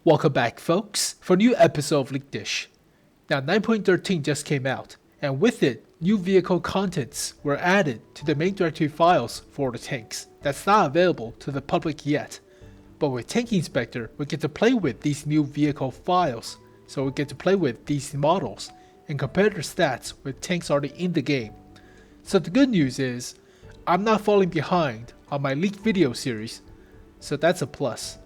Welcome back, folks, for a new episode of Leak Dish. Now, 9.13 just came out, and with it, new vehicle contents were added to the main directory files for the tanks. That's not available to the public yet. But with Tank Inspector, we get to play with these new vehicle files, so we get to play with these models and compare their stats with tanks already in the game. So the good news is, I'm not falling behind on my leaked video series, so that's a plus.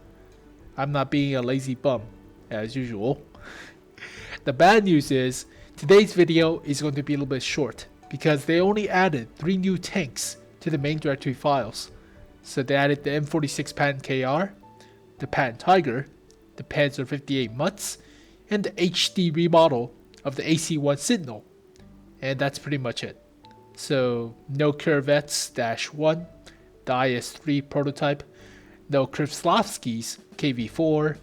I'm not being a lazy bum, as usual. The bad news is, today's video is going to be a little bit short, because they only added 3 new tanks to the main directory files. So they added the M46 Patton KR, the Patton Tiger, the Panzer 58 Mutz, and the HD remodel of the AC1 Sentinel. And that's pretty much it. So no Corvettes-1, the IS-3 prototype, no Kreslavsky's KV-4,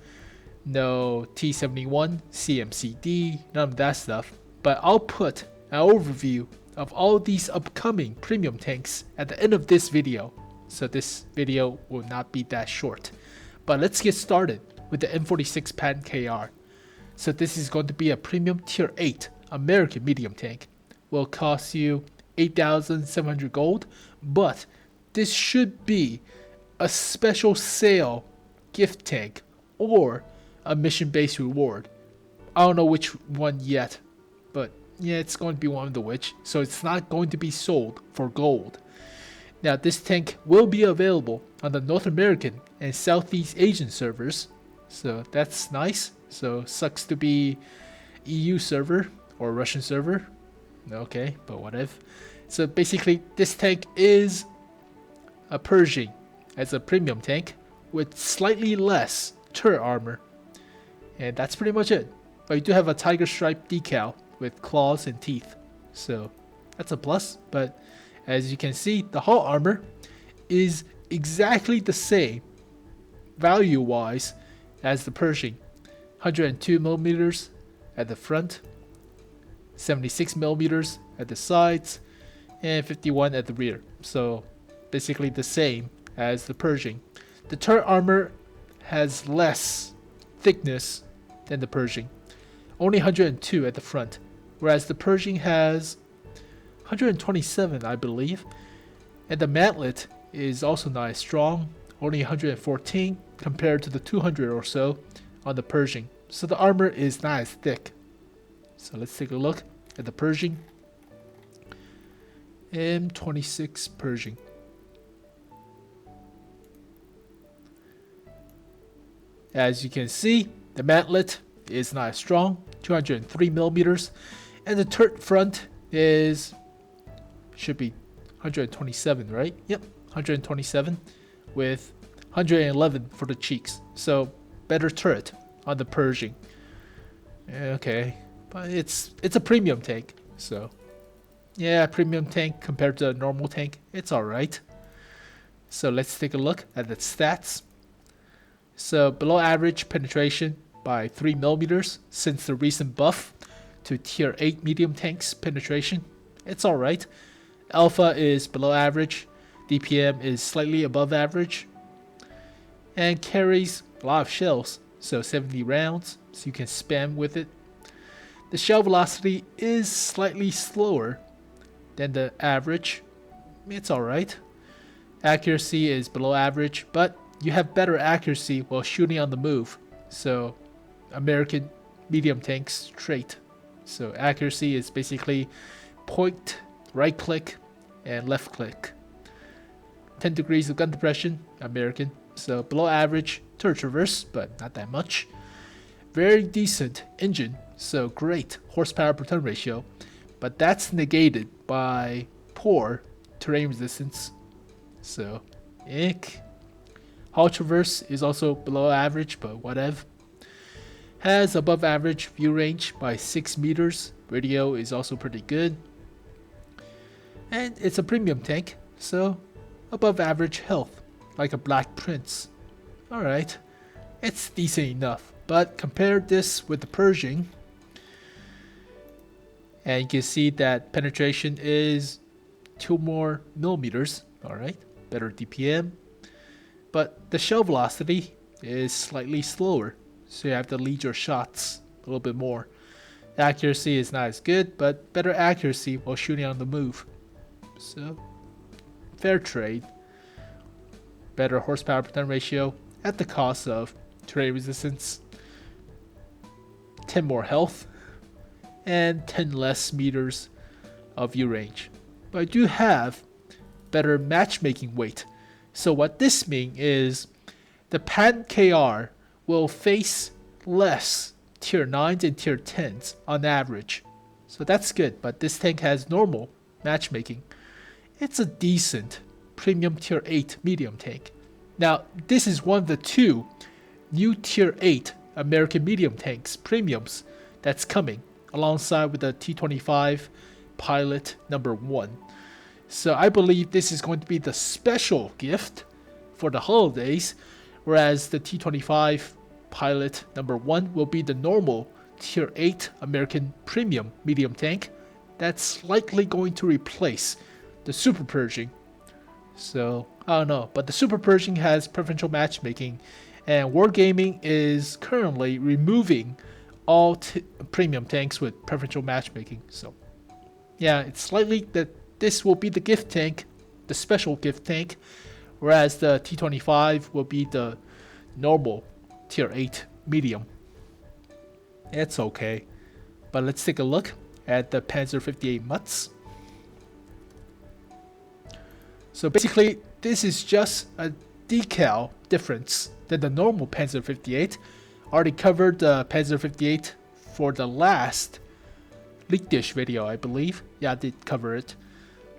no T-71 CMCD, none of that stuff. But I'll put an overview of all these upcoming premium tanks at the end of this video, so this video will not be that short. But let's get started with the M46 Patton KR. So this is going to be a premium tier 8 American medium tank. Will cost you 8,700 gold, but this should be a special sale gift tank or a mission based reward. I don't know which one yet, but yeah, it's going to be one of the which, so it's not going to be sold for gold. Now this tank will be available on the North American and Southeast Asian servers, so that's nice. So sucks to be EU server or Russian server, okay, but whatever. So basically this tank is a Pershing as a premium tank with slightly less turret armor, and that's pretty much it. But you do have a tiger stripe decal with claws and teeth, so that's a plus. But as you can see, the hull armor is exactly the same value wise as the Pershing. 102mm at the front, 76mm at the sides, and 51 at the rear. So basically the same as the Pershing. The turret armor has less thickness than the Pershing, only 102 at the front, whereas the Pershing has 127, I believe, and the mantlet is also not as strong, only 114 compared to the 200 or so on the Pershing. So the armor is not as thick. So let's take a look at the Pershing. M46 Pershing. As you can see, the mantlet is not as strong, 203mm, and the turret front is should be 127, right? Yep, 127 with 111 for the cheeks. So better turret on the Pershing. Okay, but it's a premium tank, so yeah, premium tank compared to a normal tank, it's alright. So let's take a look at the stats. So below average penetration by 3mm since the recent buff to tier 8 medium tanks penetration. It's alright. Alpha is below average. DPM is slightly above average. And carries a lot of shells, so 70 rounds, so you can spam with it. The shell velocity is slightly slower than the average. It's alright. Accuracy is below average, but you have better accuracy while shooting on the move. So American medium tanks trait. So accuracy is basically point, right click, and left click. 10 degrees of gun depression, American. So below average turret traverse, but not that much. Very decent engine, so great horsepower per ton ratio, but that's negated by poor terrain resistance. So ick. Hull traverse is also below average, but whatever. Has above average view range by 6 meters. Radio is also pretty good. And it's a premium tank, so above average health, like a Black Prince. Alright, it's decent enough, but compare this with the Pershing, and you can see that penetration is 2 more millimeters. Alright, better DPM, but the shell velocity is slightly slower, so you have to lead your shots a little bit more. Accuracy is not as good, but better accuracy while shooting on the move. So, fair trade. Better horsepower per ton ratio at the cost of terrain resistance, 10 more health, and 10 less meters of view range. But I do have better matchmaking weight. So what this means is the Patton KR will face less tier 9s and tier 10s on average. So that's good, but this tank has normal matchmaking. It's a decent premium tier 8 medium tank. Now, this is one of the 2 new tier 8 American medium tanks premiums that's coming alongside with the T25 Pilot Number 1. So I believe this is going to be the special gift for the holidays, whereas the T25 Pilot Number 1 will be the normal tier 8 American premium medium tank that's likely going to replace the Super Pershing. So I don't know, but the Super Pershing has preferential matchmaking, and Wargaming is currently removing all premium tanks with preferential matchmaking. So yeah, it's likely that this will be the gift tank, the special gift tank, whereas the T25 will be the normal tier 8 medium. It's okay, but let's take a look at the Panzer 58 Mutz. So basically, this is just a decal difference than the normal Panzer 58. Already covered the Panzer 58 for the last Leak Dish video, I believe. Yeah, I did cover it.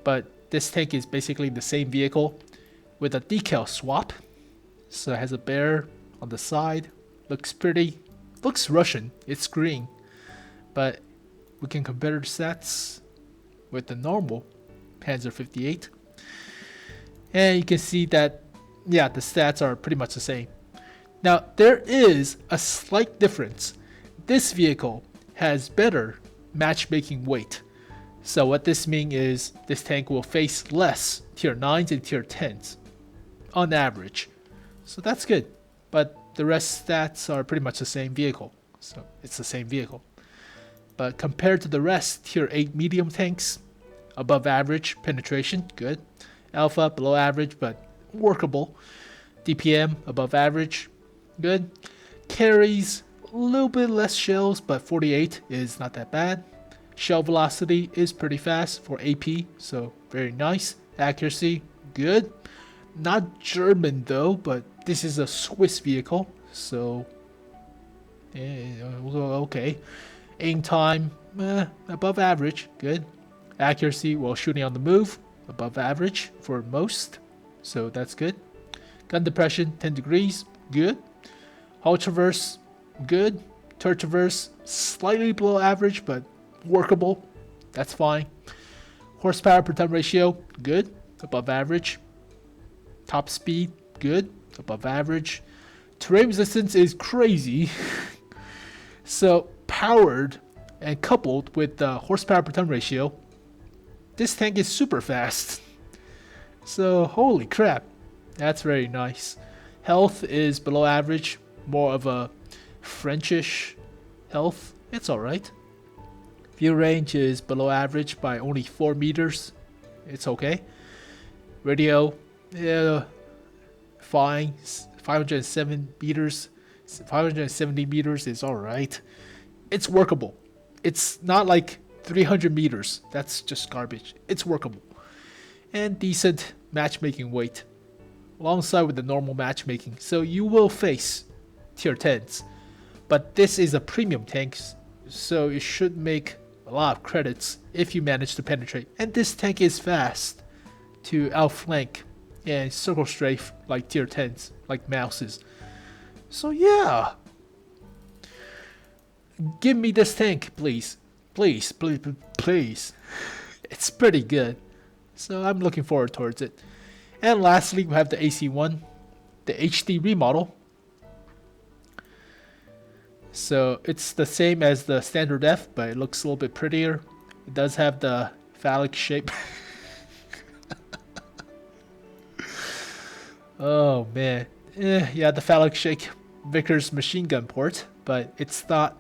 But this tank is basically the same vehicle with a decal swap. So it has a bear on the side. Looks pretty. Looks Russian. It's green. But we can compare the stats with the normal Panzer 58. And you can see that, yeah, the stats are pretty much the same. Now, there is a slight difference. This vehicle has better matchmaking weight. So what this means is this tank will face less tier 9s and tier 10s on average. So that's good. But the rest stats are pretty much the same vehicle. So it's the same vehicle. But compared to the rest, tier 8 medium tanks, above average penetration, good. Alpha, below average, but workable. DPM, above average, good. Carries a little bit less shells, but 48 is not that bad. Shell velocity is pretty fast for AP, so very nice. Accuracy, good. Not German though, but this is a Swiss vehicle, so okay. Aim time, above average, good. Accuracy while shooting on the move, above average for most, so that's good. Gun depression, 10 degrees, good. Hull traverse, good. Turret traverse, slightly below average, but workable, that's fine. Horsepower per ton ratio, good, above average. Top speed, good, above average. Terrain resistance is crazy. So powered and coupled with the horsepower per ton ratio, this tank is super fast. So holy crap, that's very nice. Health is below average, more of a Frenchish health. It's alright. View range is below average by only 4 meters. It's okay. Radio, yeah, fine. 507 meters. 570 meters is alright. It's workable. It's not like 300 meters. That's just garbage. It's workable. And decent matchmaking weight alongside with the normal matchmaking. So you will face tier 10s. But this is a premium tank, so it should make a lot of credits if you manage to penetrate. And this tank is fast to outflank and circle strafe like tier 10s, like Mouses. So yeah, give me this tank, please. Please, please, please. It's pretty good. So I'm looking forward towards it. And lastly, we have the AC1, the HD remodel. So it's the same as the standard F, but it looks a little bit prettier. It does have the phallic shape. Oh man, yeah, the phallic shape Vickers machine gun port, but it's not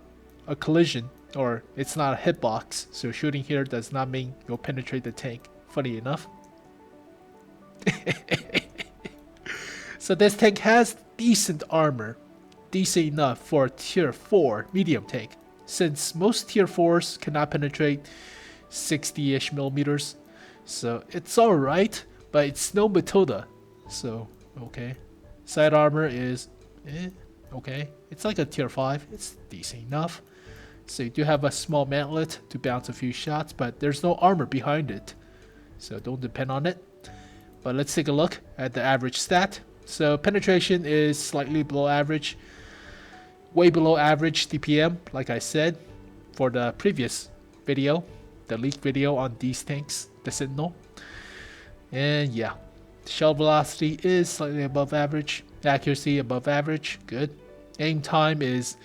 a collision or it's not a hitbox. So shooting here does not mean you'll penetrate the tank. Funny enough. So this tank has decent armor, decent enough for a tier 4 medium tank, since most tier 4s cannot penetrate 60-ish millimeters. So it's alright, but it's no Matilda. So, okay. Side armor is okay. It's like a tier 5. It's decent enough. So you do have a small mantlet to bounce a few shots, but there's no armor behind it. So don't depend on it. But let's take a look at the average stat. So penetration is slightly below average. Way below average DPM, like I said, for the previous video. The leak video on these tanks, the Sentinel. And yeah. Shell velocity is slightly above average. Accuracy above average. Good. Aim time is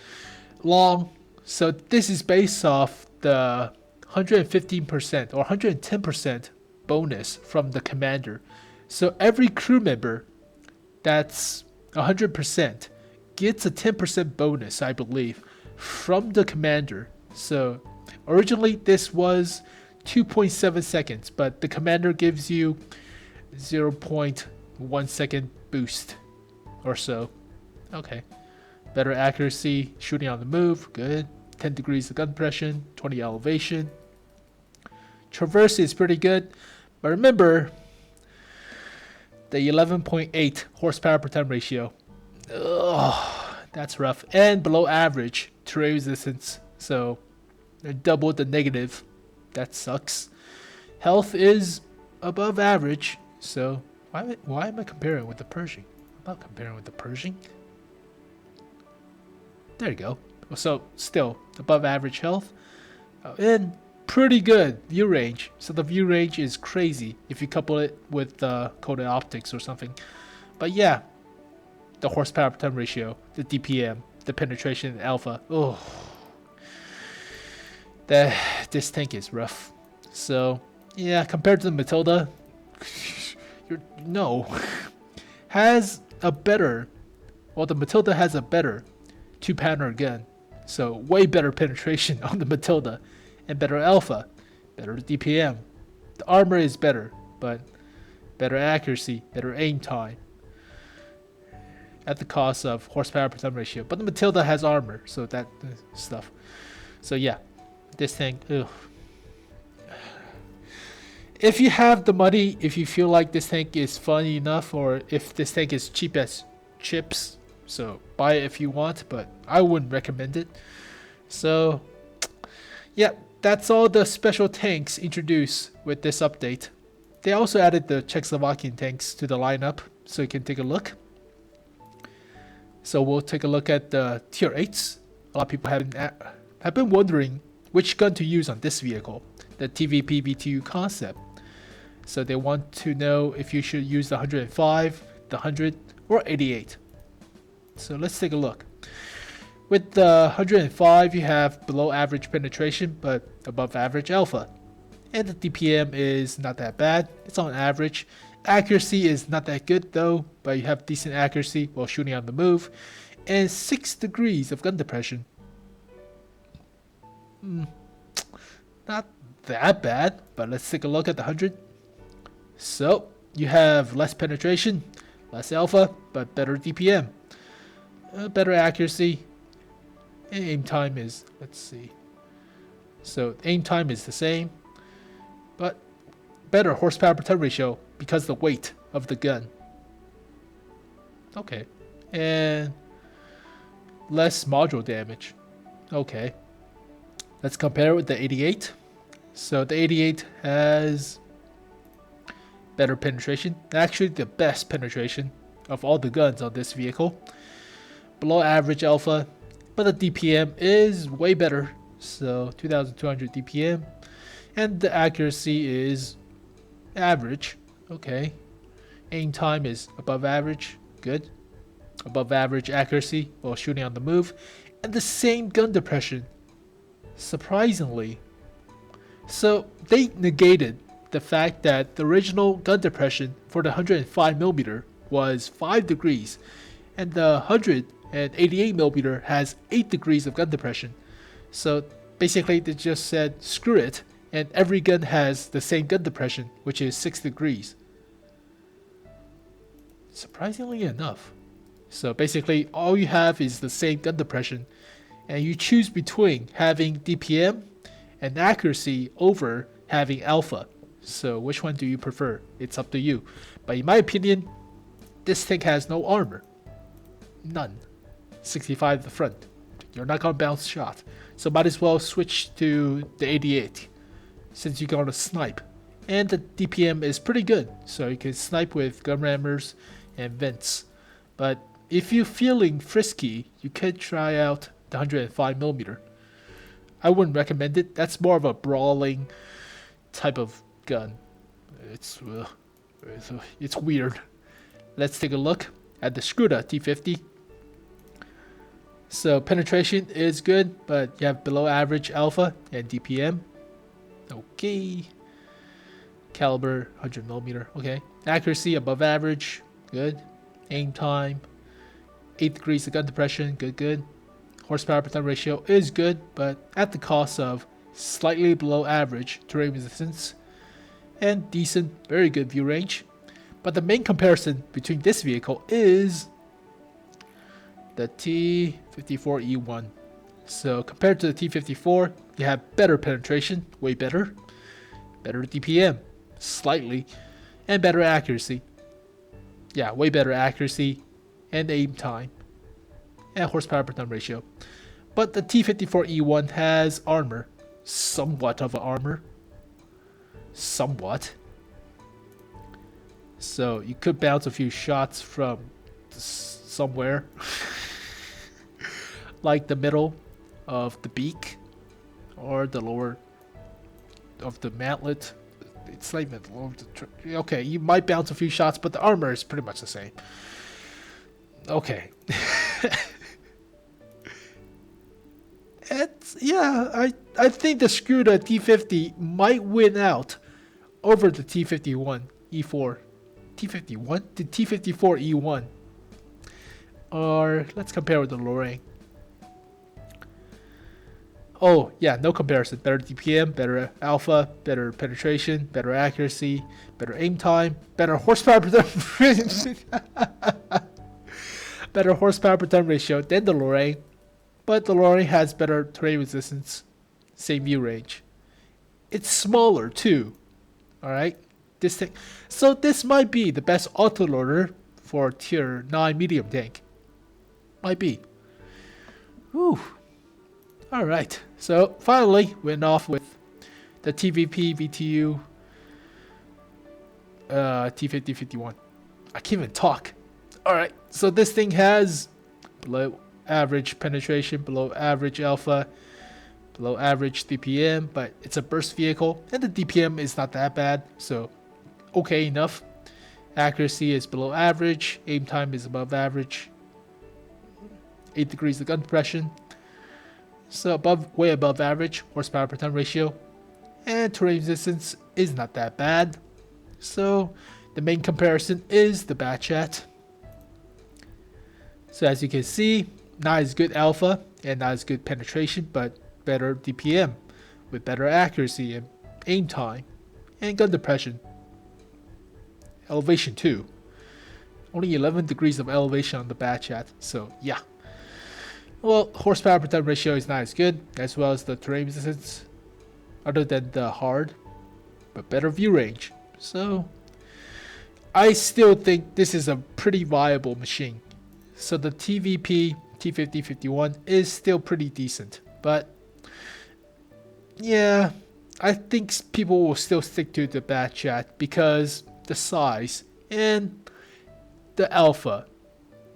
long. So this is based off the 115% or 110% bonus from the commander. So every crew member that's 100% gets a 10% bonus, I believe, from the commander. So originally this was 2.7 seconds, but the commander gives you 0.1 second boost or so. Okay. Better accuracy, shooting on the move, good. 10 degrees of gun depression, 20 elevation. Traverse is pretty good, but remember the 11.8 horsepower per ton ratio. Ugh, that's rough. And below average terrain resistance, so double the negative. That sucks. Health is above average, so why am I comparing with the Pershing? I'm not comparing with the Pershing. There you go. So still above average health and pretty good view range. So the view range is crazy if you couple it with coated optics or something. But yeah, the horsepower per ton ratio, the DPM, the penetration alpha. Oh, this tank is rough. So yeah, compared to the Matilda, no, has a better. Well, the Matilda has a better 2-pounder gun, so way better penetration on the Matilda, and better alpha, better DPM. The armor is better, but better accuracy, better aim time, at the cost of horsepower per ton ratio. But the Matilda has armor, so that stuff. So yeah, this thing. Ugh. If you have the money, if you feel like this tank is funny enough, or if this tank is cheap as chips, so buy it if you want, but I wouldn't recommend it. So yeah, that's all the special tanks introduced with this update. They also added the Czechoslovakian tanks to the lineup, so you can take a look. So we'll take a look at the tier 8s. A lot of people have been wondering which gun to use on this vehicle, the TVP V2 concept. So they want to know if you should use the 105, the 100, or 88. So let's take a look. With the 105, you have below average penetration, but above average alpha. And the DPM is not that bad. It's on average. Accuracy is not that good though, but you have decent accuracy while shooting on the move. And 6 degrees of gun depression. Not that bad, but let's take a look at the 100. So you have less penetration, less alpha, but better DPM. Better accuracy. And aim time is, let's see. So aim time is the same, but better horsepower per ton ratio because of the weight of the gun. Okay. And less module damage. Okay. Let's compare it with the 88. So the 88 has better penetration. Actually the best penetration of all the guns on this vehicle. Below average alpha, but the DPM is way better. So 2200 DPM. And the accuracy is average. Okay. Aim time is above average. Good. Above average accuracy while shooting on the move. And the same gun depression. Surprisingly. So they negated the fact that the original gun depression for the 105mm was 5 degrees. And the 100 and 88mm has 8 degrees of gun depression. So basically they just said screw it, and every gun has the same gun depression, which is 6 degrees. Surprisingly enough. So basically all you have is the same gun depression, and you choose between having DPM and accuracy over having alpha. So which one do you prefer? It's up to you. But in my opinion, this tank has no armor. None. 65 at the front. You're not gonna bounce shot. So might as well switch to the 88 since you're gonna snipe. And the DPM is pretty good, so you can snipe with gun rammers and vents. But if you're feeling frisky, you could try out the 105mm. I wouldn't recommend it. That's more of a brawling type of gun. It's weird. Let's take a look at the Skruda T50. So penetration is good, but you have below average alpha and DPM. Okay. Caliber 100mm. Okay. Accuracy above average. Good. Aim time 8 degrees of gun depression. Good. Horsepower per ton ratio is good, but at the cost of slightly below average terrain resistance and decent, very good view range. But the main comparison between this vehicle is the T54E1. So compared to the T54, you have better penetration, way better. Better DPM, slightly, and better accuracy. Yeah, way better accuracy and aim time and horsepower per ton ratio. But the T54E1 has armor, somewhat of an armor. Somewhat. So you could bounce a few shots from somewhere. Like the middle of the beak or the lower of the mantlet. It's not even lower of the okay, you might bounce a few shots, but the armor is pretty much the same. Okay. I think the Skruda T50 might win out over the T51 E4. T51? The T54 E1. Or let's compare with the Lorraine. Oh yeah, no comparison. Better DPM, better alpha, better penetration, better accuracy, better aim time, better horsepower per ton better horsepower per ton ratio than the Lorraine. But the Lorraine has better terrain resistance, same view range. It's smaller too. Alright? This thing. So this might be the best autoloader for tier 9 medium tank. Might be. Whew. Alright. So finally went off with the TVP VTU T5051. I can't even talk. Alright. So this thing has below average penetration, below average alpha, below average DPM, but it's a burst vehicle and the DPM is not that bad, so okay enough. Accuracy is below average, aim time is above average, 8 degrees of gun depression, so way above average. Horsepower per ton ratio and terrain resistance is not that bad. So the main comparison is the Batchat. So as you can see, not as good alpha and not as good penetration, but better DPM with better accuracy and aim time and gun depression. Elevation too. Only 11 degrees of elevation on the Batchat, so yeah. Well, horsepower per ton ratio is not as good, as well as the terrain resistance, other than the hard, but better view range. So I still think this is a pretty viable machine. So the TVP T5051 is still pretty decent, but yeah, I think people will still stick to the Batchat because the size and the alpha,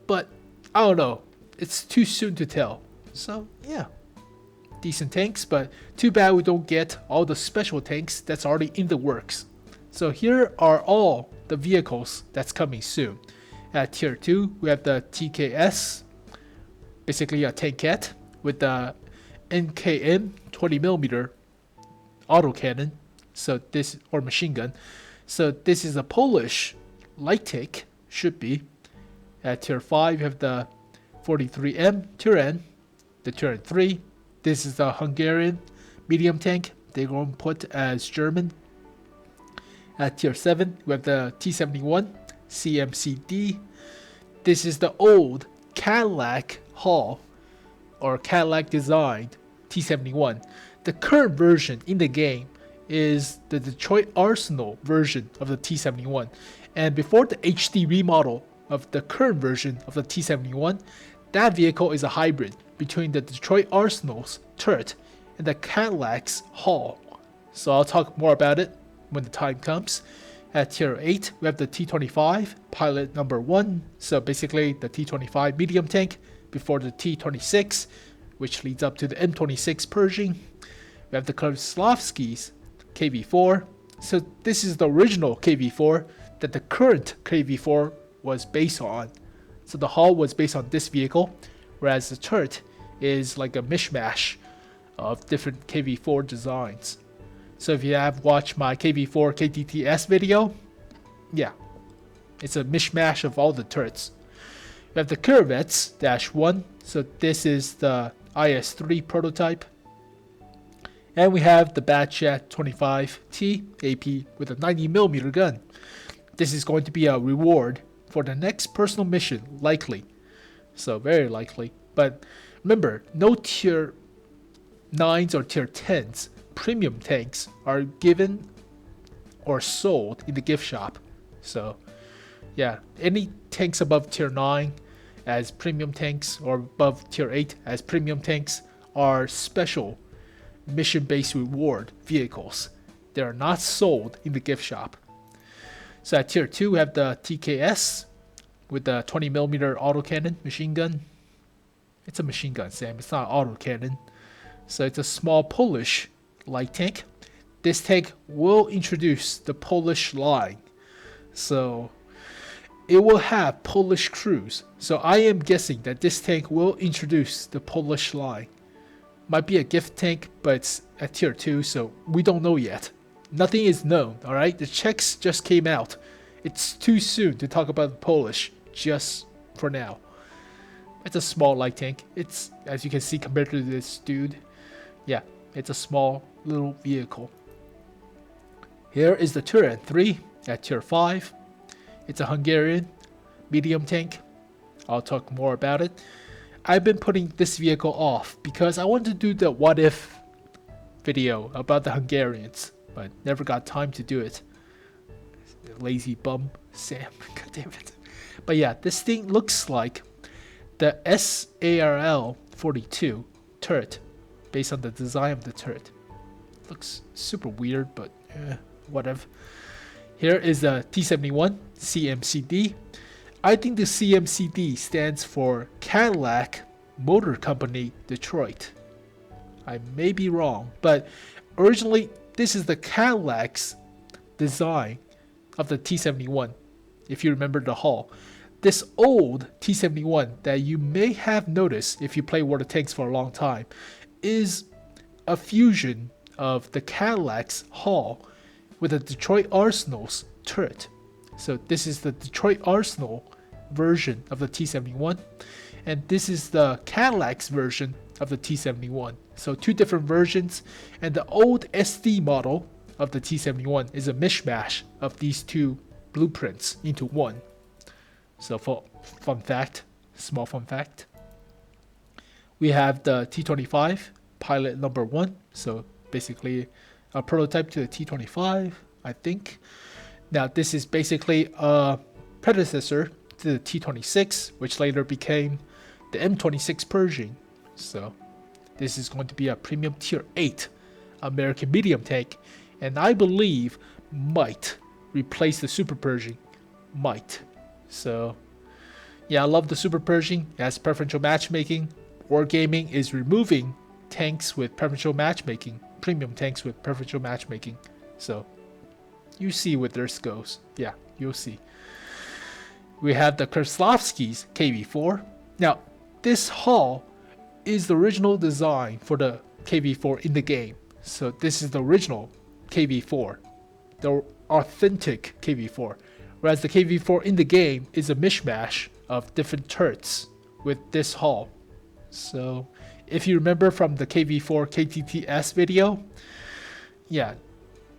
but I don't know, it's too soon to tell. So yeah, decent tanks, but too bad we don't get all the special tanks that's already in the works. So here are all the vehicles that's coming soon. At tier 2 we have the TKS, basically a tankette with the NKM 20mm autocannon, so this, or machine gun. So this is a Polish light tank, should be. At tier 5 you have the 43M Turán, the Turán 3. This is the Hungarian medium tank. They're going to put as German. At tier 7, we have the T71 CMCD. This is the old Cadillac hull or Cadillac designed T71. The current version in the game is the Detroit Arsenal version of the T71. And before the HD remodel of the current version of the T71, that vehicle is a hybrid between the Detroit Arsenal's turret and the Cadillac's hull. So I'll talk more about it when the time comes. At tier 8, we have the T25 Pilot Number 1. So basically the T25 medium tank before the T26, which leads up to the M46 Pershing. We have the Kreslavsky's KV4. So this is the original KV4 that the current KV4 was based on. So the hull was based on this vehicle, whereas the turret is like a mishmash of different KV4 designs. So if you have watched my KV4 KTTS video, yeah, it's a mishmash of all the turrets. We have the Corvettes-1, so this is the IS-3 prototype. And we have the Batignolles-Châtillon AP with a 90mm gun. This is going to be a reward for the next personal mission, likely. So very likely. But remember, no tier 9s or tier 10s premium tanks are given or sold in the gift shop. So yeah, any tanks above tier 9 as premium tanks or above tier 8 as premium tanks are special mission-based reward vehicles. They are not sold in the gift shop. So at tier 2 we have the TKS with the 20mm autocannon machine gun. It's a machine gun, Sam. It's not autocannon. So it's a small Polish light tank. This tank will introduce the Polish line. So it will have Polish crews. So I am guessing that this tank will introduce the Polish line. Might be a gift tank, but it's at tier 2, so we don't know yet. Nothing is known, alright? The checks just came out. It's too soon to talk about the Polish, just for now. It's a small light tank. It's, as you can see compared to this dude, yeah, it's a small little vehicle. Here is the Turán 3 at tier 5. It's a Hungarian medium tank. I'll talk more about it. I've been putting this vehicle off because I wanted to do the what if video about the Hungarians, but never got time to do it. Lazy bum, Sam. God damn it. But yeah, this thing looks like the SARL 42 turret based on the design of the turret. Looks super weird, but whatever. Here is the T71 CMCD. I think the CMCD stands for Cadillac Motor Company Detroit. I may be wrong, but originally this is the Cadillac's design of the T71, if you remember the hull. This old T71 that you may have noticed if you play World of Tanks for a long time is a fusion of the Cadillac's hull with the Detroit Arsenal's turret. So this is the Detroit Arsenal version of the T71, and this is the Cadillac's version of the T71. So two different versions, and the old SD model of the T71 is a mishmash of these two blueprints into one. So for fun fact, small fun fact, we have the T25 Pilot Number 1, so basically a prototype to the T25, I think. Now this is basically a predecessor to the T26, which later became the M46 Pershing. So this is going to be a premium tier 8 American medium tank, and I believe might replace the Super Pershing. Might. So yeah, I love the Super Pershing. It has preferential matchmaking. Wargaming is removing tanks with preferential matchmaking, premium tanks with preferential matchmaking. So you see where this goes. Yeah, you'll see. We have the Kreslavsky's KV4. Now, this hull is the original design for the KV4 in the game. So this is the original KV4, the authentic KV4. Whereas the KV4 in the game is a mishmash of different turrets with this hull. So if you remember from the KV4 KTTS video, yeah,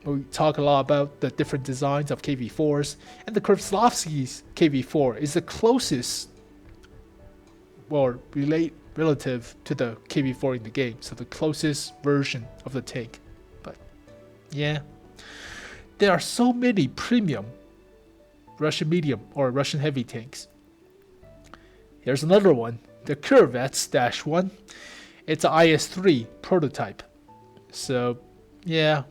we talk a lot about the different designs of KV4s, and the Kreslavsky's KV4 is the closest, or relative to the KV4 in the game, so the closest version of the tank. But yeah, there are so many premium Russian medium or Russian heavy tanks. Here's another one, the Kreslavsky-1. It's an IS-3 prototype. So yeah,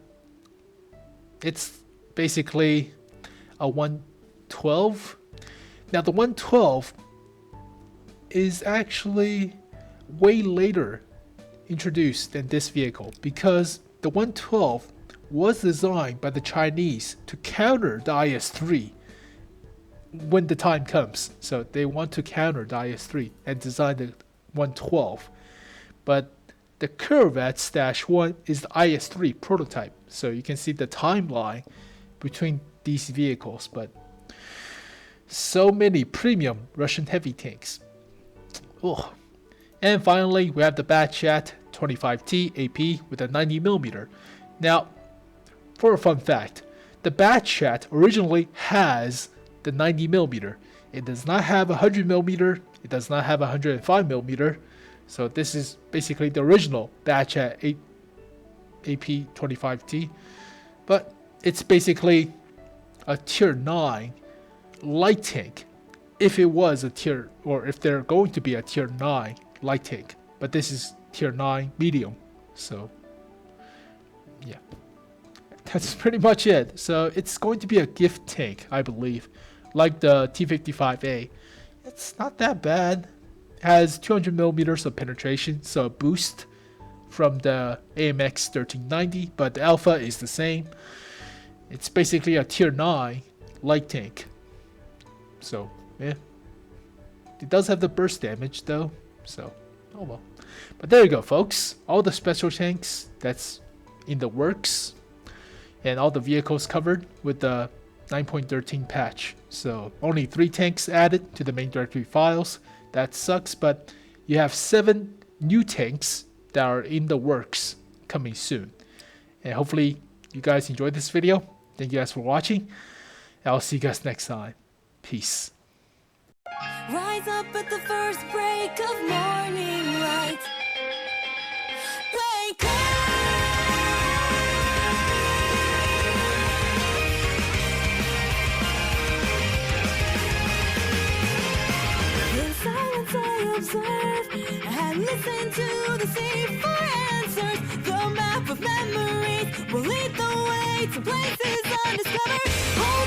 it's basically a 112. Now the 112 is actually way later introduced than this vehicle, because the 112 was designed by the Chinese to counter the IS-3 when the time comes. So they want to counter the IS-3 and design the 112. But the Kreslavsky-1 is the IS-3 prototype. So you can see the timeline between these vehicles. But so many premium Russian heavy tanks. Oh. And finally, we have the Batignolles-Châtillon 25T AP with a 90mm. Now, for a fun fact, the Batignolles-Châtillon originally has the 90mm. It does not have 100mm. It does not have 105mm. So this is basically the original Batignolles-Châtillon AP 25T. But it's basically a tier 9 light tank. If it was a tier, or if they're going to be a tier 9 light tank. But this is tier 9 medium. So yeah, that's pretty much it. So it's going to be a gift tank, I believe, like the T25A. It's not that bad. It has 200mm of penetration, so a boost from the AMX 1390, but the alpha is the same. It's basically a tier 9 light tank. So yeah, it does have the burst damage though, so oh well. But there you go, folks, all the special tanks that's in the works, and all the vehicles covered with the 9.13 patch. So only 3 tanks added to the main directory files. That sucks, but you have 7 new tanks that are in the works coming soon. And hopefully you guys enjoyed this video. Thank you guys for watching. I'll see you guys next time. Peace. Rise up at the first break of morning light. Wake up! In silence I observe and listen to the sea for answers. The map of memories will lead the way to places undiscovered. Hold